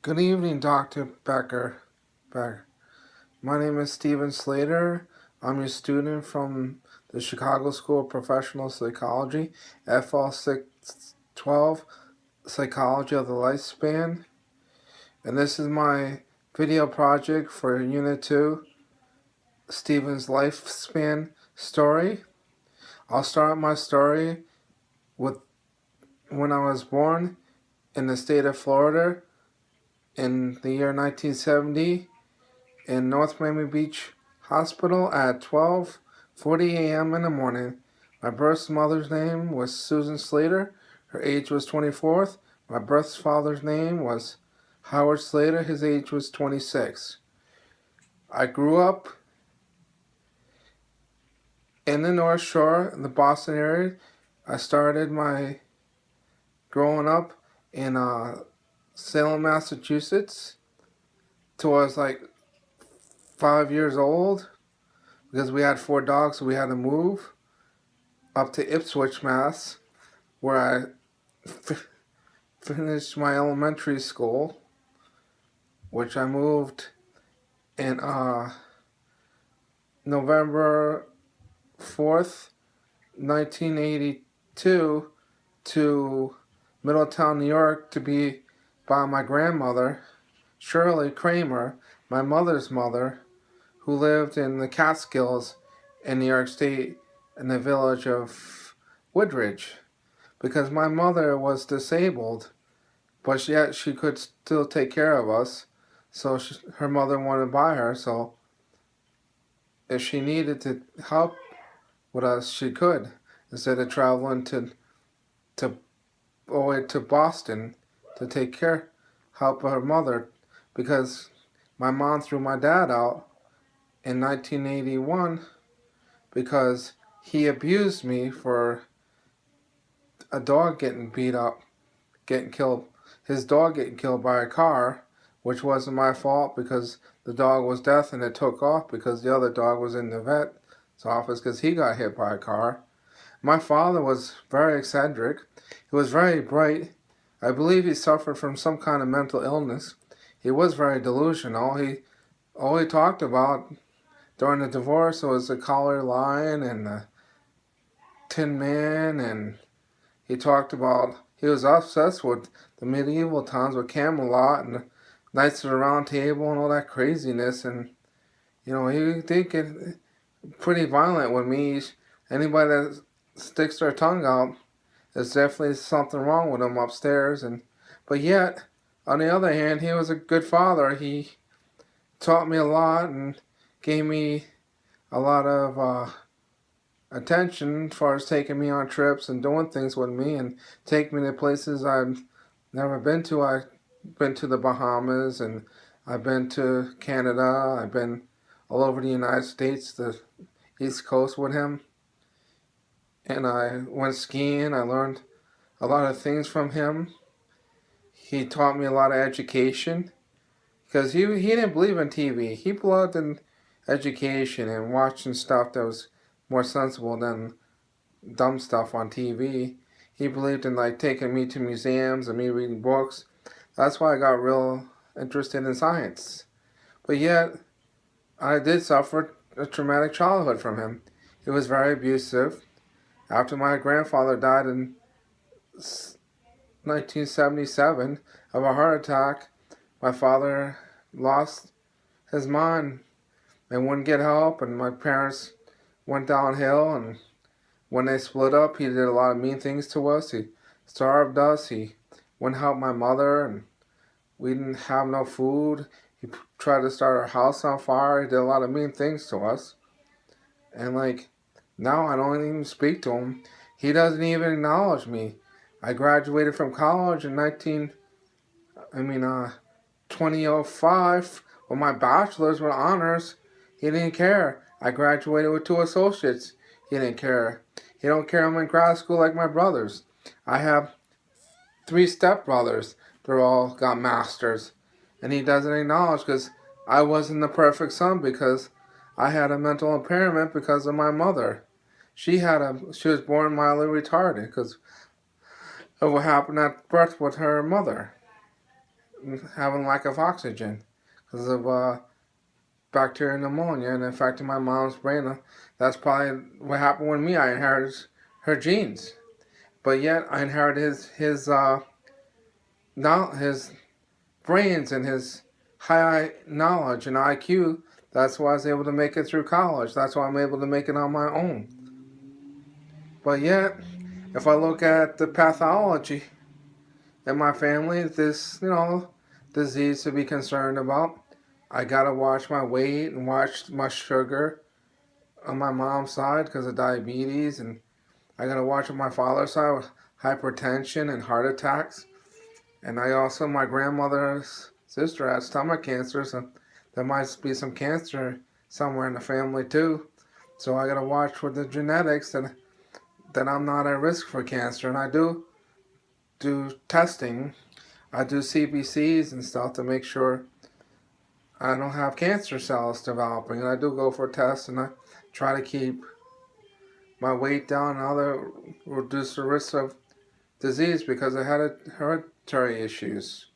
Good evening, Dr. Becker. My name is Steven Slater. I'm your student from the Chicago School of Professional Psychology, FL 612, Psychology of the Lifespan. And this is my video project for Unit 2, Steven's Lifespan Story. I'll start my story with when I was born in the state of Florida in the year 1970. In North Miami Beach Hospital at 12:40 a.m. in the morning. My birth mother's name was Susan Slater. Her age was 24. My birth father's name was Howard Slater. His age was 26. I grew up in the North Shore, in the Boston area. I started my growing up in Salem, Massachusetts, till I was like 5 years old. Because we had 4 dogs, so we had to move up to Ipswich, Mass, where I finished my elementary school, which I moved in November 4th, 1982, to Middletown, New York, to be by my grandmother, Shirley Kramer, my mother's mother, who lived in the Catskills in New York State in the village of Woodridge. Because my mother was disabled, but yet she could still take care of us. So her mother wanted to buy her, so if she needed to help with us, she could, instead of traveling to all the way to Boston to help her mother, because my mom threw my dad out in 1981 because he abused me for a dog getting beat up, getting killed, his dog getting killed by a car, which wasn't my fault because the dog was deaf and it took off because the other dog was in the vet's office because he got hit by a car. My father was very eccentric. He was very bright. I believe he suffered from some kind of mental illness. He was very delusional. All he talked about during the divorce was the collar line and the Tin Man, and he was obsessed with the medieval times with Camelot and the Knights of the Round Table and all that craziness, and he did get pretty violent with me. Anybody that sticks their tongue out, there's definitely something wrong with them upstairs, but yet, on the other hand, he was a good father. He taught me a lot and gave me a lot of attention as far as taking me on trips and doing things with me and take me to places I've never been to. I've been to the Bahamas and I've been to Canada. I've been all over the United States, the East Coast with him. And I went skiing. I learned a lot of things from him. He taught me a lot of education because he didn't believe in TV. He believed in education and watching stuff that was more sensible than dumb stuff on TV. He believed in taking me to museums and me reading books. That's why I got real interested in science. But yet, I did suffer a traumatic childhood from him. He was very abusive. After my grandfather died in 1977 of a heart attack, my father lost his mind and wouldn't get help, and my parents went downhill, and when they split up, he did a lot of mean things to us. He starved us. He wouldn't help my mother, and we didn't have no food. He tried to start our house on fire. He did a lot of mean things to us. And now I don't even speak to him. He doesn't even acknowledge me. I graduated from college in 2005 with my bachelor's with honors. He didn't care. I graduated with 2 associates. He didn't care. He don't care I'm in grad school like my brothers. I have 3 stepbrothers. They're all got masters. And he doesn't acknowledge because I wasn't the perfect son because I had a mental impairment because of my mother. She was born mildly retarded because of what happened at birth with her mother. having lack of oxygen because of bacterial pneumonia and affecting my mom's brain. That's probably what happened with me. I inherited her genes, but yet I inherited his brains and his high knowledge and IQ. That's why I was able to make it through college. That's why I'm able to make it on my own. But yet, if I look at the pathology in my family, this, disease to be concerned about. I gotta watch my weight and watch my sugar on my mom's side because of diabetes, and I gotta watch on my father's side with hypertension and heart attacks. And I also, my grandmother's sister had stomach cancer, so there might be some cancer somewhere in the family too. So I gotta watch with the genetics that I'm not at risk for cancer. And I do testing. I do CBCs and stuff to make sure I don't have cancer cells developing. And I do go for tests, and I try to keep my weight down and reduce the risk of disease because I had hereditary issues.